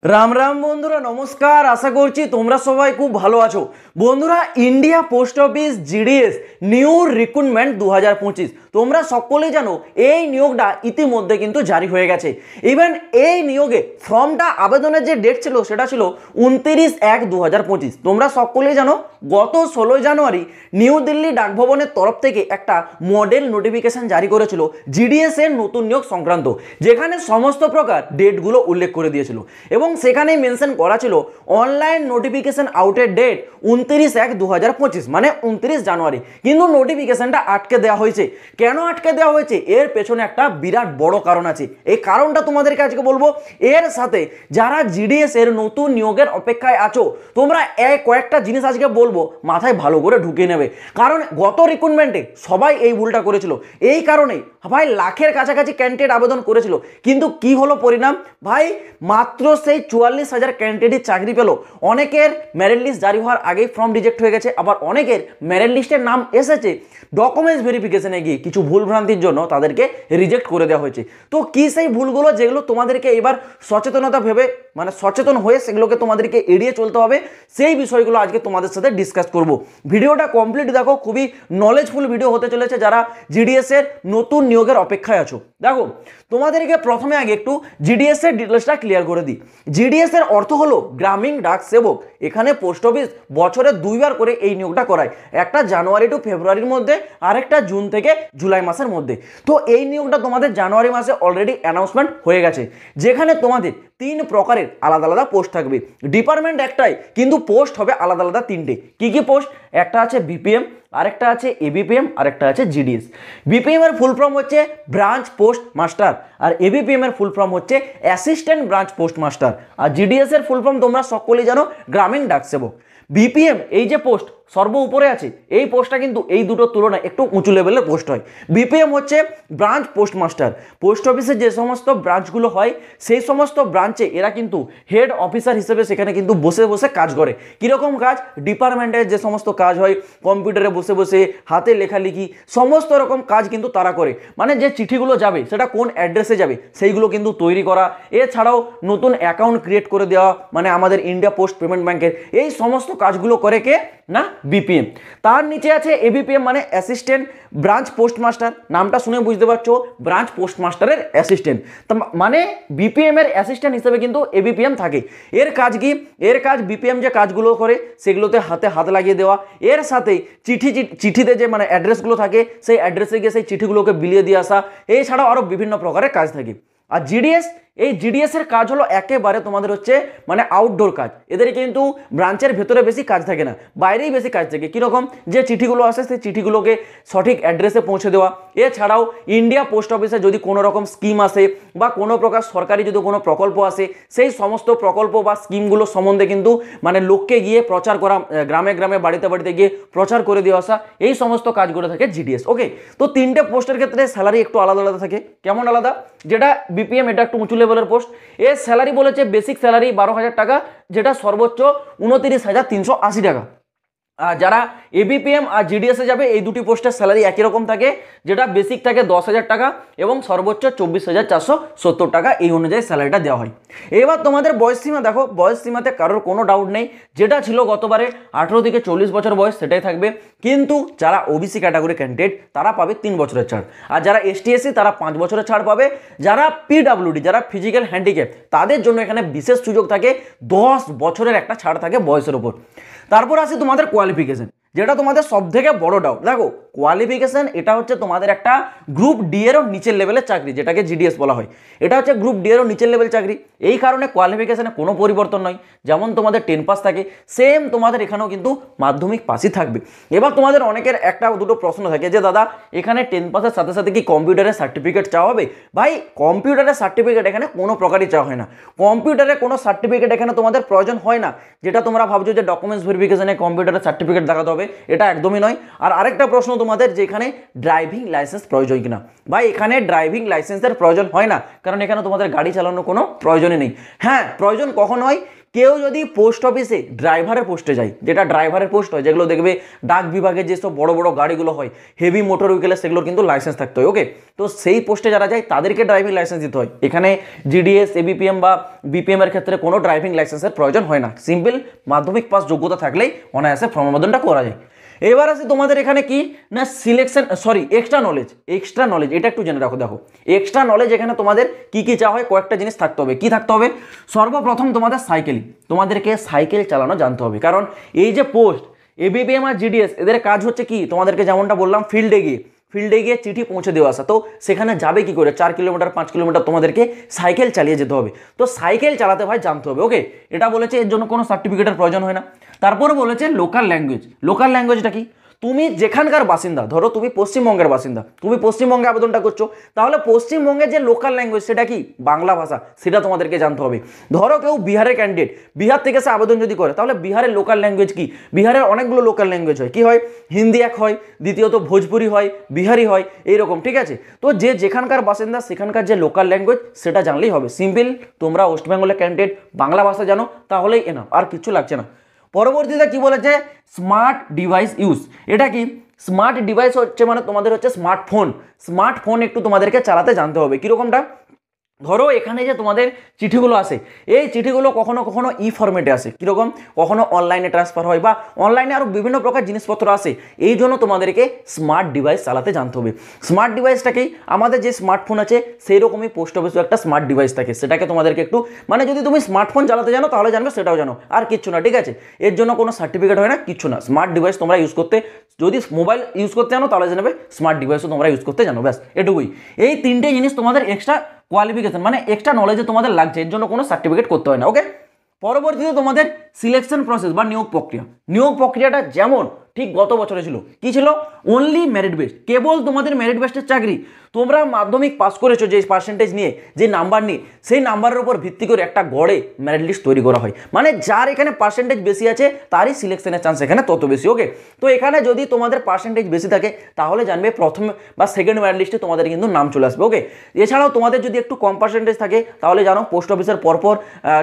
রাম রাম বন্ধুরা, নমস্কার। আশা করছি তোমরা সবাই খুব ভালো আছো। বন্ধুরা, India post office GDS new recruitment 2025 তোমরা সকলেই জানো এই নিয়োগটা ইতিমধ্যে কিন্তু জারি হয়ে গেছে। ইভেন এই নিয়োগে ফর্মটা আবেদনের যে ডেট ছিল সেটা ছিল 29/1/2025। তোমরা সকলেই জানো গত 16 জানুয়ারি নিউ দিল্লি ডাকভবনের তরফ থেকে একটা মডেল নোটিফিকেশন জারি করেছিল জিডিএস এর নতুন নিয়োগ সংক্রান্ত, যেখানে সমস্ত প্রকার ডেটগুলো উল্লেখ করে দিয়েছিল এবং সেখানে মেনশন করা ছিল অনলাইন নোটিফিকেশন আউটের ডেট 29/1/2025 মানে 29 জানুয়ারি। কিন্তু নোটিফিকেশনটা আটকে দেওয়া হয়েছে। কেন আটকে দেওয়া হয়েছে এর পেছনে একটা বিরাট বড় কারণ আছে। এই কারণটা তোমাদেরকে আজকে বলবো। এর সাথে যারা জিডিএস এর নতুন নিয়োগের অপেক্ষায় আছো তোমরা কয়েকটা জিনিস আজকে বলবো, মাথায় ভালো করে ঢুকিয়ে নেবে। কারণ গত রিক্রুটমেন্টে সবাই এই ভুলটা করেছিল। এই কারণেই ভাই লাখের কাছাকাছি ক্যান্ডিডেট আবেদন করেছিল, কিন্তু কি হলো পরিণাম ভাই? মাত্র সেই 44,000 ক্যান্ডিডেট চাকরি পেল। অনেকের মেরিট লিস্ট জারি হওয়ার আগেই ফর্ম রিজেক্ট হয়ে গেছে, আবার অনেকের মেরিট লিস্টের নাম এসেছে, ডকুমেন্টস ভেরিফিকেশনে গিয়ে কিছু ভুলভ্রান্তির জন্য তাদেরকে রিজেক্ট করে দেওয়া হয়েছে। তো কি সেই ভুলগুলো যেগুলো তোমাদেরকে এবার সচেতনতা ভেবে সচেতন হয়ে সেগুলোকে তোমাদেরকে এড়িয়ে চলতে হবে, সেই বিষয়গুলো আজকে তোমাদের সাথে ডিসকাস করব। ভিডিওটা কমপ্লিট দেখো, খুবই নলেজফুল ভিডিও হতে চলেছে যারা জিডিএস এর নতুন নিয়োগের অপেক্ষায় আছো। দেখো, তোমাদেরকে প্রথমে আগে একটু জিডিএস এর ডিটেলসটা ক্লিয়ার করে দিই। জিডিএস এর অর্থ হলো গ্রামীণ ডাক সেবক। এখানে পোস্ট অফিস বছরে 2বার করে এই নিয়োগটা করায়, একটা জানুয়ারি টু ফেব্রুয়ারির মধ্যে, আরেকটা জুন থেকে জুলাই মাসের মধ্যে। তো এই নিয়োগটা তোমাদের জানুয়ারি মাসে অলরেডি অ্যানাউন্সমেন্ট হয়ে গেছে, যেখানে তোমাদের 3 প্রকারের আলাদা আলাদা পোস্ট থাকবে। ডিপার্টমেন্ট একটাই, কিন্তু পোস্ট হবে আলাদা আলাদা 3টে। কি কি পোস্ট? একটা আছে বিপিএম, আরেকটা আছে এবিপিএম, আরেকটা আছে জিডিএস। বিপিএম এর ফুল ফর্ম হচ্ছে ব্রাঞ্চ পোস্ট মাস্টার, আর এবিপিএম এর ফুল ফর্ম হচ্ছে অ্যাসিস্ট্যান্ট ব্রাঞ্চ পোস্ট মাস্টার, আর জিডিএস এর ফুল ফর্ম তোমরা সকলেই জানো গ্রামীণ ডাক সেবক। বিপিএম এই যে পোস্ট সর্ব উপরে আছে, এই পোস্টটা কিন্তু এই দুটোর তুলনায় একটু উঁচু লেভেলের পোস্ট হয়। বিপিএম হচ্ছে ব্রাঞ্চ পোস্ট মাস্টার। পোস্ট অফিসে যে সমস্ত ব্রাঞ্চগুলো হয় সেই সমস্ত ব্রাঞ্চে এরা কিন্তু হেড অফিসার হিসেবে সেখানে কিন্তু বসে বসে কাজ করে। কীরকম কাজ? ডিপার্টমেন্টের যে সমস্ত কাজ হয়, কম্পিউটারে বসে বসে হাতে লেখালেখি সমস্ত রকম কাজ কিন্তু তারা করে। মানে যে চিঠিগুলো যাবে সেটা কোন অ্যাড্রেসে যাবে সেইগুলো কিন্তু তৈরি করা, এছাড়াও নতুন অ্যাকাউন্ট ক্রিয়েট করে দেওয়া, মানে আমাদের ইন্ডিয়া পোস্ট পেমেন্ট ব্যাংকের এই সমস্ত কাজগুলো করে কে না? বিপিএম। তার নিচে আছে এবিপিএম মানে অ্যাসিস্ট্যান্ট ব্রাঞ্চ পোস্ট মাস্টার। নামটা শুনে বুঝতে পারছো, ব্রাঞ্চ পোস্ট মাস্টারের অ্যাসিস্ট্যান্ট। মানে বিপিএম এর অ্যাসিস্ট্যান্ট হিসেবে কিন্তু এবিপিএম থাকে। এর কাজ কি? এর কাজ বিপিএম যে কাজগুলো করে সেগুলোতে হাতে হাত লাগিয়ে দেওয়া, এর সাথে চিঠিতে যে মানে অ্যাড্রেসগুলো থাকে সেই অ্যাড্রেসে গিয়ে সেই চিঠিগুলোকে বিলিয়ে দিয়ে আসা, এছাড়াও আরও বিভিন্ন প্রকারের কাজ থাকে। আর জিডিএস, এই জিডিএস এর কাজ হলো একেবারে তোমাদের হচ্ছে মানে আউটডোর কাজ। এদের কিন্তু ব্রাঞ্চের ভেতরে বেশি কাজ থাকে না, বাইরেই বেশি কাজ থাকে। কীরকম? যে চিঠিগুলো আসে সেই চিঠিগুলোকে সঠিক অ্যাড্রেসে পৌঁছে দেওয়া। এছাড়াও ইন্ডিয়া পোস্ট অফিসে যদি কোনো রকম স্কিম আসে বা কোনো প্রকার সরকারি যদি কোনো প্রকল্প আসে, সেই সমস্ত প্রকল্প বা স্কিমগুলো সম্বন্ধে কিন্তু মানে লোককে গিয়ে প্রচার করা, গ্রামে গ্রামে বাড়িতে বাড়িতে গিয়ে প্রচার করে দিয়ে আসা, এই সমস্ত কাজগুলো থাকে জিডিএস। ওকে, তো 3টে পোস্টের ক্ষেত্রে স্যালারি একটু আলাদা আলাদা থাকে। কেমন আলাদা? যেটা বিপিএম এটা একটু উঁচু লেভেলের পোস্ট, এর স্যালারি বলেছে বেসিক স্যালারি 12,000 টাকা, যেটা সর্বোচ্চ 29,380 টাকা। আর যারা এবিপিএম আর জিডিএসে যাবে এই দুটি পোস্টের স্যালারি একই রকম থাকে, যেটা বেসিক থাকে 10,000 টাকা এবং সর্বোচ্চ 24,470 টাকা। এই অনুযায়ী স্যালারিটা দেওয়া হয়। এবার তোমাদের বয়স সীমা দেখো, বয়স সীমাতে কারোর কোনো ডাউট নেই, যেটা ছিল গতবারে 18 থেকে 40 বছর বয়স সেটাই থাকবে। কিন্তু যারা ওবিসি ক্যাটাগরি ক্যান্ডিডেট তারা পাবে 3 বছরের ছাড়, আর যারা এসটিএসসি তারা 5 বছরের ছাড় পাবে। যারা পিডাব্লিউডি যারা ফিজিক্যাল হ্যান্ডিক্যাপ তাদের জন্য এখানে বিশেষ সুযোগ থাকে, 10 বছরের একটা ছাড় থাকে বয়সের উপর। তারপর আসি তোমাদের কোয়ালিফিকেশন, যেটা তোমাদের সব থেকে বড় ডাউট। দেখো, কোয়ালিফিকেশন এটা হচ্ছে তোমাদের একটা গ্রুপ ডি এরও নিচের লেভেলের চাকরি, যেটাকে জিডিএস বলা হয়। এটা হচ্ছে গ্রুপ ডি এরও নিচের লেভেল চাকরি। এই কারণে কোয়ালিফিকেশনে কোনো পরিবর্তন নয়। যেমন তোমাদের 10 পাস থাকে, সেম তোমাদের এখানেও কিন্তু মাধ্যমিক পাসই থাকবে। এবার তোমাদের অনেকের একটা দুটো প্রশ্ন থাকে যে দাদা এখানে 10 পাসের সাথে সাথে কি কম্পিউটারের সার্টিফিকেট চাওয়া হবে? ভাই, কম্পিউটারের সার্টিফিকেট এখানে কোনো প্রকারই চাওয়া হয় না। কম্পিউটারে কোনো সার্টিফিকেট এখানে তোমাদের প্রয়োজন হয় না। যেটা তোমরা ভাবছো যে ডকুমেন্টস ভেরিফিকেশনে কম্পিউটারের সার্টিফিকেট দেখাতে হবে, এটা একদমই নয়। আর আরেকটা প্রশ্ন তোমাদের যে এখানে ড্রাইভিং লাইসেন্স প্রয়োজন কিনা? ভাই, এখানে ড্রাইভিং লাইসেন্সের প্রয়োজন হয় না, কারণ এখানে তোমাদের গাড়ি চালানোর কোনো প্রয়োজনই নেই। হ্যাঁ, প্রয়োজন কখন হয়? কেউ যদি পোস্ট অফিসে ড্রাইভারের পোস্টে যায়, যেটা ড্রাইভারের পোস্ট হয়, যেগুলো দেখবে ডাক বিভাগের যেসব বড় বড় গাড়িগুলো হয়, হেভি মোটর ভেহিকেলে, সেগুলোর কিন্তু লাইসেন্স থাকতে হয়। ওকে, তো সেই পোস্টে যারা যায় তাদেরকে ড্রাইভিং লাইসেন্স দিতে হয়। এখানে জিডিএস, এবিপিএম বা বিপিএম এর ক্ষেত্রে কোনো ড্রাইভিং লাইসেন্সের প্রয়োজন হয় না, সিম্পল মাধ্যমিক পাস যোগ্যতা থাকলেই অনায়াসে ফর্ম আবেদনটা করা যায়। এবার আসি তোমাদের এখানে কি না সিলেকশন, সরি এক্সট্রা নলেজ, এটা একটু জেনে রাখো। দেখো এক্সট্রা নলেজ এখানে তোমাদের কি কি চাওয়া হয়, কয়েকটা জিনিস থাকতে হবে। কি থাকতে হবে? সর্বপ্রথম তোমাদের তোমাদেরকে সাইকেল চালানো জানতে হবে, কারণ এই যে পোস্ট এবিপিএম আর জিডিএস এদের কাজ হচ্ছে কি, তোমাদেরকে যেমনটা বললাম ফিল্ডে গিয়ে চিঠি পৌঁছে দেওয়া আসা। তো সেখানে যাবে কি করে, 4 কিলোমিটার 5 কিলোমিটার তোমাদেরকে সাইকেল চালিয়ে যেতে হবে। তো সাইকেল চালাতে ভাই জানতে হবে। ওকে, এটা বলেছে, এর জন্য কোনো সার্টিফিকেটের প্রয়োজন হয় না। তারপরে বলেছে লোকাল ল্যাঙ্গুয়েজটা কি, তুমি যেখানকার বাসিন্দা, ধরো তুমি পশ্চিমবঙ্গের বাসিন্দা, তুমি পশ্চিমবঙ্গে আবেদনটা করছো, তাহলে পশ্চিমবঙ্গের যে লোকাল ল্যাঙ্গুয়েজ সেটা কি, বাংলা ভাষা, সেটা তোমাদেরকে জানতে হবে। ধরো কেউ বিহারের ক্যান্ডিডেট, বিহার থেকে সে আবেদন যদি করে, তাহলে বিহারের লোকাল ল্যাঙ্গুয়েজ কি, বিহারের অনেকগুলো লোকাল ল্যাঙ্গুয়েজ হয়, কি হয়, হিন্দি এক হয়, দ্বিতীয়ত ভোজপুরি হয়, বিহারি হয়, এইরকম, ঠিক আছে। তো যে যেখানকার বাসিন্দা সেখানকার যে লোকাল ল্যাঙ্গুয়েজ সেটা জানলেই হবে। সিম্পল, তোমরা ওয়েস্ট বেঙ্গলের ক্যান্ডিডেট, বাংলা ভাষা জানো তাহলেই এনাফ, আর কিছু লাগছে না। পরবর্তীতে কি বলেছে, স্মার্ট ডিভাইস ইউজ। এটা কি, স্মার্ট ডিভাইস হচ্ছে মানে তোমাদের হচ্ছে স্মার্টফোন একটু তোমাদেরকে চালাতে জানতে হবে। কিরকমটা, ধরো এখানে যে তোমাদের চিঠিগুলো আসে, এই চিঠিগুলো কখনো কখনো ই ফরম্যাটে আসে, কীরকম, কখনো অনলাইনে ট্রান্সফার হয় বা অনলাইনে আরও বিভিন্ন প্রকার জিনিসপত্র আসে। এই জন্য তোমাদেরকে স্মার্ট ডিভাইস চালাতে জানতে হবে। স্মার্ট ডিভাইসটাকেই আমাদের যে স্মার্টফোন আছে সেই রকমই পোস্ট অফিসেও একটা স্মার্ট ডিভাইস থাকে, সেটাকে তোমাদেরকে একটু মানে যদি তুমি স্মার্টফোন চালাতে জানো তাহলে জানবে, সেটাও জানো, আর কিচ্ছু না, ঠিক আছে। এর জন্য কোনো সার্টিফিকেট হয় না, কিচ্ছু না। স্মার্ট ডিভাইস তোমরা ইউজ করতে, যদি মোবাইল ইউজ করতে জানো তাহলে জানবে, স্মার্ট ডিভাইসও তোমরা ইউজ করতে জানো, ব্যাস এটুকুই। এই তিনটে জিনিস তোমাদের এক্সট্রা কোয়ালিফিকেশন মানে এক্সট্রা নলেজে তোমাদের লাগছে, এর জন্য কোনো সার্টিফিকেট করতে হয় না। ওকে, পরবর্তীতে তোমাদের সিলেকশন প্রসেস বা নিয়োগ প্রক্রিয়াটা যেমন ঠিক গত বছরে ছিল, কি ছিল, অনলি মেরিট বেস্ট, কেবল তোমাদের মেরিট বেস্টের চাকরি। তোমরা মাধ্যমিক পাস করেছো যে পার্সেন্টেজ নিয়ে, যে নাম্বার নিয়ে, সেই নাম্বারের উপর ভিত্তি করে একটা গড়ে মেরিট লিস্ট তৈরি করা হয়, মানে যার এখানে পার্সেন্টেজ বেশি আছে তারই সিলেকশনের চান্স এখানে তত বেশি। ওকে, তো এখানে যদি তোমাদের পার্সেন্টেজ বেশি থাকে তাহলে জানবে প্রথম বা সেকেন্ড মেরিট লিস্টে তোমাদের কিন্তু নাম চলে আসবে। ওকে, এছাড়াও তোমাদের যদি একটু কম পার্সেন্টেজ থাকে তাহলে জানো পোস্ট অফিসের পরপর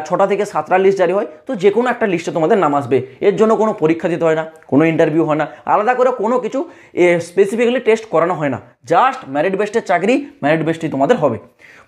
6টা থেকে 7টা লিস্ট জারি হয়, তো যে কোনো একটা লিস্টে তোমাদের নাম আসবে। এর জন্য কোনো পরীক্ষা দিতে হয় না, কোনো ইন্টারভিউ হয় না, আলাদা করে কোনো কিছু স্পেসিফিক্যালি টেস্ট করানো হয় না, জাস্ট মেরিট বেস্টের চাকরি, মেরিট বেস্টই তোমাদের হবে।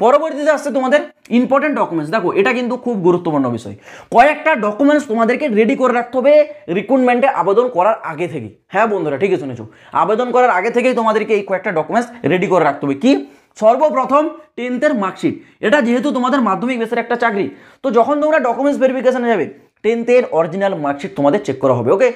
পরবর্তীতে আসছে তোমাদের ইম্পর্টেন্ট ডকুমেন্টস। দেখো এটা কিন্তু খুব গুরুত্বপূর্ণ বিষয়, কয়েকটা ডকুমেন্টস তোমাদেরকে রেডি করে রাখতে হবে রিক্রুটমেন্টে আবেদন করার আগে থেকেই। হ্যাঁ বন্ধুরা, ঠিকই শুনেছো, আবেদন করার আগে থেকেই তোমাদেরকে এই কয়েকটা ডকুমেন্টস রেডি করে রাখতে হবে। কি, সর্বপ্রথম 10th মার্কশিট। এটা যেহেতু তোমাদের মাধ্যমিক বেসের একটা চাকরি, তো যখন তোমরা ডকুমেন্টস ভেরিফিকেশনে যাবে 10th অরিজিনাল মার্কশিট তোমাদের চেক করা হবে। ওকে,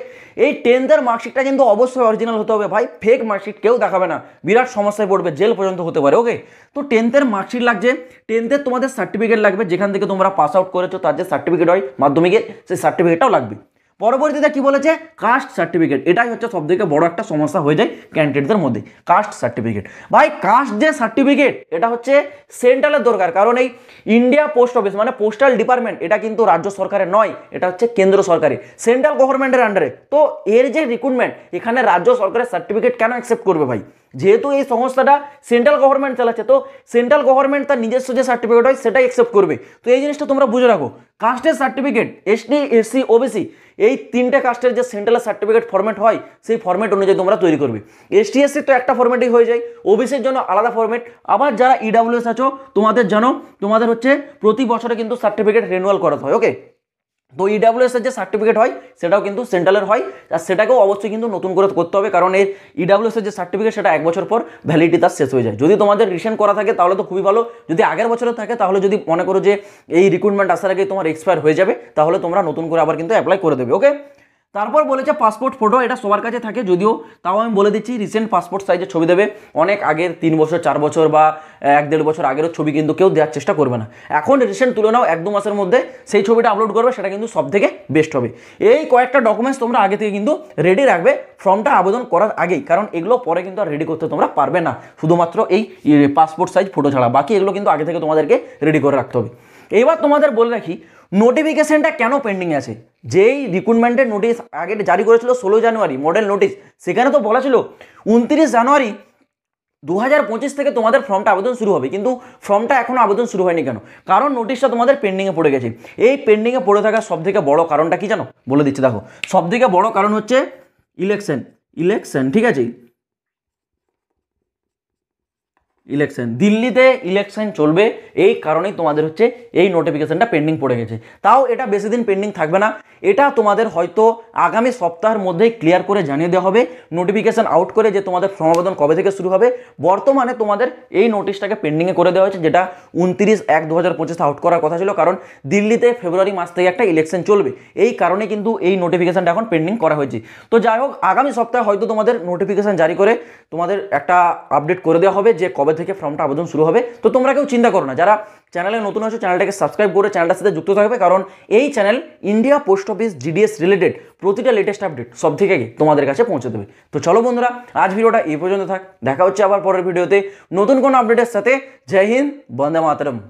এই 10th মার্কশিটটা কিন্তু অবশ্যই অরিজিনাল হতে হবে ভাই, ফেক মার্কশিট কেউ দেখাবে না, বিরাট সমস্যায় পড়বে, জেল পর্যন্ত হতে পারে। ওকে, তো 10th মার্কশিট লাগছে, 10th তোমাদের সার্টিফিকেট লাগবে, যেখান থেকে তোমরা পাস আউট করেছো তার যে সার্টিফিকেট হয় মাধ্যমিকের, সেই সার্টিফিকেটটাও লাগবে। পরবর্তীতে কি বলেছে, কাস্ট সার্টিফিকেট। এটাই হচ্ছে সবথেকে বড় একটা সমস্যা হয়ে যায় ক্যান্ডিডেটদের মধ্যে, কাস্ট সার্টিফিকেট। ভাই কাস্ট যে সার্টিফিকেট এটা হচ্ছে সেন্ট্রালের দরকার, কারণ এই ইন্ডিয়া পোস্ট অফিস মানে পোস্টাল ডিপার্টমেন্ট, এটা কিন্তু রাজ্য সরকারের নয়, এটা হচ্ছে কেন্দ্র সরকারি, সেন্ট্রাল গভর্নমেন্টের আন্ডারে। তো এর যে রিক্রুটমেন্ট, এখানে রাজ্য সরকারের সার্টিফিকেট কেন অ্যাকসেপ্ট করবে ভাই, যেহেতু এই সংস্থাটা সেন্ট্রাল গভর্নমেন্ট চালাচ্ছে, তো সেন্ট্রাল গভর্নমেন্ট তার নিজস্ব যে সার্টিফিকেট হয় সেটাই অ্যাকসেপ্ট করবে। তো এই জিনিসটা তোমরা বুঝে রাখো, কাস্টের সার্টিফিকেট এসটি, এসসি, ওবিসি এই তিনটে কাস্টের যে সেন্ট্রাল সার্টিফিকেট ফরম্যাট হয় সেই ফরম্যাট অনুযায়ী তোমরা তৈরি করবে। এসটি এসসি তো একটা ফরম্যাটেই হয়ে যায়, ওবিসির জন্য আলাদা ফরম্যাট। আবার যারা ইডাব্লিউএস আছো তোমাদের জানো, তোমাদের হচ্ছে প্রতি বছরে কিন্তু সার্টিফিকেট রিনিউয়াল করাতে হয়। ওকে, তো ইডাব্লিউএস এর যে সার্টিফিকেট হয় সেটাও কিন্তু সেন্ট্রালের হয়, আর সেটাকেও অবশ্যই কিন্তু নতুন করে করতে হবে, কারণ এর ইডাব্লিউএস এর যে সার্টিফিকেট সেটা 1 বছর পর ভ্যালিডিটি তার শেষ হয়ে যায়। যদি তোমাদের রিসেন্ট করা থাকে তাহলে তো খুবই ভালো, যদি আগের বছরে থাকে তাহলে যদি মনে করো যে এই রিক্রুটমেন্ট আসার আগে তোমার এক্সপায়ার হয়ে যাবে তাহলে তোমরা নতুন করে আবার কিন্তু অ্যাপ্লাই করে দেবে। ওকে, তারপর বলেছে পাসপোর্ট ফটো, এটা সবার কাছে থাকে, যদিও তাও আমি বলে দিচ্ছি রিসেন্ট পাসপোর্ট সাইজের ছবি দেবে, অনেক আগের 3 বছর 4 বছর বা 1-1.5 বছর আগেরও ছবি কিন্তু কেউ দেওয়ার চেষ্টা করবে না। এখন রিসেন্ট তুলে নাও, 1-2 মাসের মধ্যে সেই ছবিটা আপলোড করবে, সেটা কিন্তু সব থেকে বেস্ট হবে। এই কয়েকটা ডকুমেন্টস তোমরা আগে থেকে কিন্তু রেডি রাখবে ফর্মটা আবেদন করার আগেই, কারণ এগুলো পরে কিন্তু আর রেডি করতে তোমরা পারবে না, শুধুমাত্র এই পাসপোর্ট সাইজ ফটো ছাড়া, বাকি এগুলো কিন্তু আগে থেকে তোমাদেরকে রেডি করে রাখতে হবে। এইবার তোমাদের বলে রাখি নোটিফিকেশনটা কেন পেন্ডিং আছে। যেই রিক্রুটমেন্টের নোটিশ আগে জারি করেছিল 16 জানুয়ারি মডেল নোটিশ, সেখানে তো বলা ছিল 29 জানুয়ারি 2025 থেকে তোমাদের ফর্মটা আবেদন শুরু হবে, কিন্তু ফর্মটা এখনো আবেদন শুরু হয়নি কেন? কারণ নোটিশটা তোমাদের পেন্ডিংয়ে পড়ে গেছে। এই পেন্ডিংয়ে পড়ে থাকার সবথেকে বড় কারণটা কি জানো? বলে দিচ্ছি, দেখো সবথেকে বড় কারণ হচ্ছে ইলেকশন, ঠিক আছে? ইলেকশন, দিল্লিতে ইলেকশন চলবে, এই কারণেই তোমাদের হচ্ছে এই নোটিফিকেশনটা পেন্ডিং পড়ে গেছে। তাও এটা বেশি দিন পেন্ডিং থাকবে না, এটা তোমাদের হয়তো আগামী সপ্তাহের মধ্যেই ক্লিয়ার করে জানিয়ে দেওয়া হবে, নোটিফিকেশন আউট করে যে তোমাদের ফর্ম আবেদন কবে থেকে শুরু হবে। বর্তমানে তোমাদের এই নোটিশটাকে পেন্ডিংয়ে করে দেওয়া হয়েছে, যেটা 29/1/2025 আউট করার কথা ছিল, কারণ দিল্লিতে ফেব্রুয়ারি মাস থেকে একটা ইলেকশন চলবে, এই কারণে কিন্তু এই নোটিফিকেশনটা এখন পেন্ডিং করা হয়েছে। তো যাই হোক, আগামী সপ্তাহে হয়তো তোমাদের নোটিফিকেশন জারি করে তোমাদের একটা আপডেট করে দেওয়া হবে যে কবে থেকে ফর্মটা আবেদন শুরু হবে। তো তোমরা কেউ চিন্তা করো না, যারা চ্যানেলে নতুন আছো চ্যানেলটাকে সাবস্ক্রাইব করে চ্যানেলটার সাথে যুক্ত থাকবে, কারণ এই channel India post office GDS related প্রতিটা লেটেস্ট আপডেট সব থেকে আগে তোমাদের কাছে পৌঁছে দেবে। তো চলো বন্ধুরা, আজ ভিডিওটা এই পর্যন্ত থাক, দেখা হচ্ছে আবার পরের ভিডিওতে নতুন কোনো আপডেটের সাথে। জয় হিন্দ, বন্দে মাতরম।